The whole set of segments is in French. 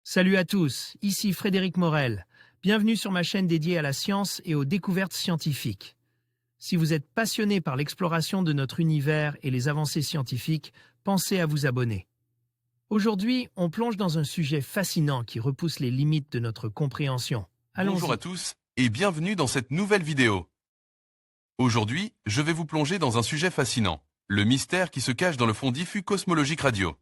Salut à tous, ici Frédéric Morel. Bienvenue sur ma chaîne dédiée à la science et aux découvertes scientifiques. Si vous êtes passionné par l'exploration de notre univers et les avancées scientifiques, pensez à vous abonner. Aujourd'hui, on plonge dans un sujet fascinant qui repousse les limites de notre compréhension. Bonjour à Allons-y. tous et bienvenue dans cette nouvelle vidéo. Aujourd'hui, je vais vous plonger dans un sujet fascinant, le mystère qui se cache dans le fond diffus cosmologique radio.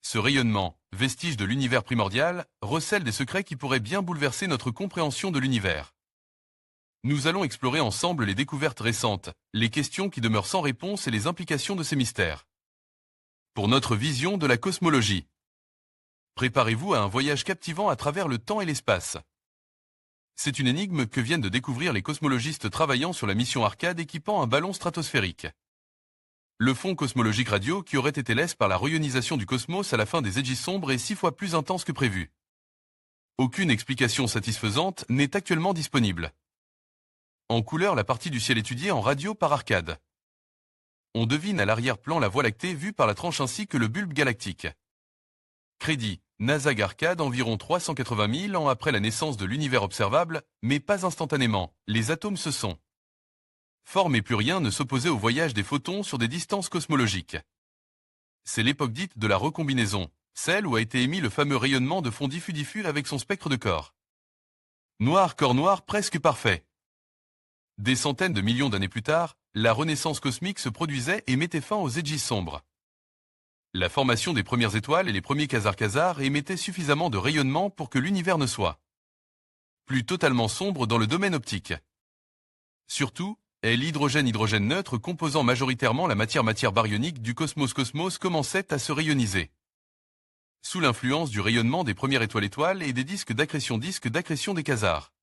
Ce rayonnement, vestige de l'univers primordial, recèle des secrets qui pourraient bien bouleverser notre compréhension de l'univers. Nous allons explorer ensemble les découvertes récentes, les questions qui demeurent sans réponse et les implications de ces mystères. Pour notre vision de la cosmologie, préparez-vous à un voyage captivant à travers le temps et l'espace. C'est une énigme que viennent de découvrir les cosmologistes travaillant sur la mission Arcade équipant un ballon stratosphérique. Le fond cosmologique radio qui aurait été lesse par la rayonisation du cosmos à la fin des égis sombres est 6 fois plus intense que prévu. Aucune explication satisfaisante n'est actuellement disponible. En couleur, la partie du ciel étudiée en radio par Arcade. On devine à l'arrière-plan la Voie lactée vue par la tranche ainsi que le bulbe galactique. Crédit, NASA Arcade environ 380 000 ans après la naissance de l'univers observable, mais pas instantanément, les atomes se sont. Forme et plus rien ne s'opposait au voyage des photons sur des distances cosmologiques. C'est l'époque dite de la recombinaison, celle où a été émis le fameux rayonnement de fond diffus avec son spectre de corps. Noir, corps noir presque parfait. Des centaines de millions d'années plus tard, la renaissance cosmique se produisait et mettait fin aux égis sombres. La formation des premières étoiles et les premiers quasars émettaient suffisamment de rayonnement pour que l'univers ne soit plus totalement sombre dans le domaine optique. Surtout, et l'hydrogène neutre composant majoritairement la matière baryonique du cosmos commençait à se rayoniser. Sous l'influence du rayonnement des premières étoiles et des disques d'accrétion des quasars.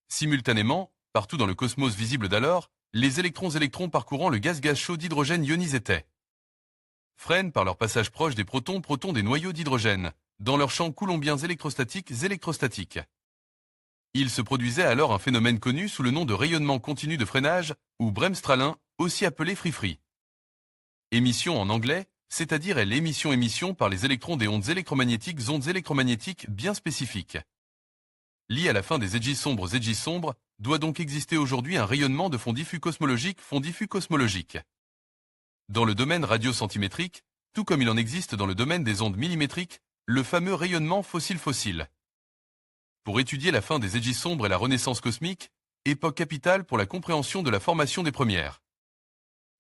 Simultanément, partout dans le cosmos visible d'alors, les électrons parcourant le gaz chaud d'hydrogène ionisés freinent par leur passage proche des protons des noyaux d'hydrogène, dans leurs champs coulombiens électrostatiques. Il se produisait alors un phénomène connu sous le nom de rayonnement continu de freinage, ou bremsstrahlin, aussi appelé free-free. Émission en anglais, c'est-à-dire l'émission par les électrons des ondes électromagnétiques bien spécifiques. Lié à la fin des égis sombres, doit donc exister aujourd'hui un rayonnement de fond diffus cosmologique. Dans le domaine radiocentimétrique, tout comme il en existe dans le domaine des ondes millimétriques, le fameux rayonnement fossile. Pour étudier la fin des égis sombres et la renaissance cosmique, époque capitale pour la compréhension de la formation des premières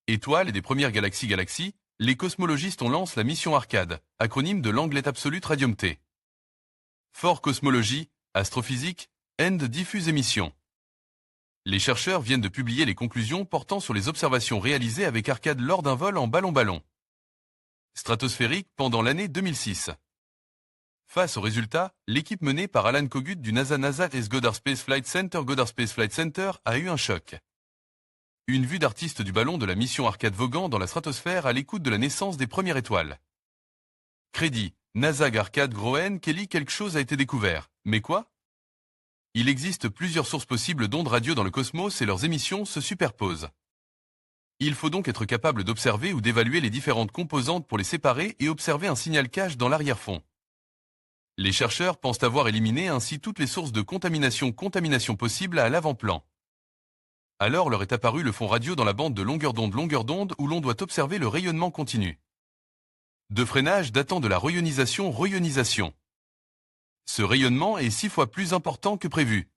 étoiles et des premières galaxies, les cosmologistes lancent la mission Arcade, acronyme de Langlet Absolute Radium T. For Cosmologie, Astrophysique, End Diffuse Émission. Les chercheurs viennent de publier les conclusions portant sur les observations réalisées avec Arcade lors d'un vol en ballon stratosphérique pendant l'année 2006. Face aux résultats, l'équipe menée par Alan Kogut du NASA Goddard Space Flight Center a eu un choc. Une vue d'artiste du ballon de la mission Arcade voguant dans la stratosphère à l'écoute de la naissance des premières étoiles. Crédit, NASA Arcade Groen Kelly. Quelque chose a été découvert. Mais quoi? Il existe plusieurs sources possibles d'ondes radio dans le cosmos et leurs émissions se superposent. Il faut donc être capable d'observer ou d'évaluer les différentes composantes pour les séparer et observer un signal cache dans l'arrière-fond. Les chercheurs pensent avoir éliminé ainsi toutes les sources de contamination possibles à l'avant-plan. Alors leur est apparu le fond radio dans la bande de longueur d'onde où l'on doit observer le rayonnement continu. De freinage datant de la rayonisation. Ce rayonnement est 6 fois plus important que prévu.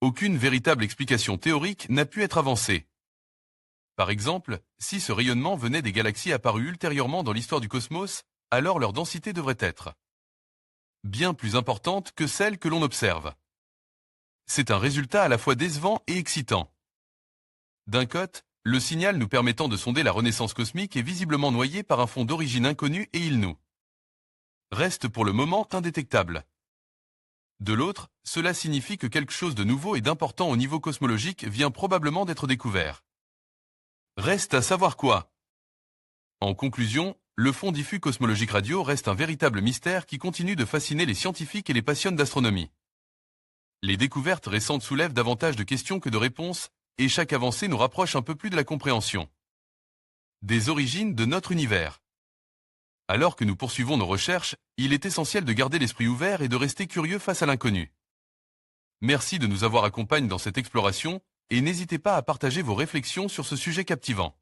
Aucune véritable explication théorique n'a pu être avancée. Par exemple, si ce rayonnement venait des galaxies apparues ultérieurement dans l'histoire du cosmos, alors leur densité devrait être bien plus importante que celle que l'on observe. C'est un résultat à la fois décevant et excitant. D'un côté, le signal nous permettant de sonder la renaissance cosmique est visiblement noyé par un fond d'origine inconnue et il nous reste pour le moment indétectable. De l'autre, cela signifie que quelque chose de nouveau et d'important au niveau cosmologique vient probablement d'être découvert. Reste à savoir quoi. En conclusion, le fond diffus cosmologique radio reste un véritable mystère qui continue de fasciner les scientifiques et les passionnés d'astronomie. Les découvertes récentes soulèvent davantage de questions que de réponses, et chaque avancée nous rapproche un peu plus de la compréhension des origines de notre univers. Alors que nous poursuivons nos recherches, il est essentiel de garder l'esprit ouvert et de rester curieux face à l'inconnu. Merci de nous avoir accompagnés dans cette exploration et n'hésitez pas à partager vos réflexions sur ce sujet captivant.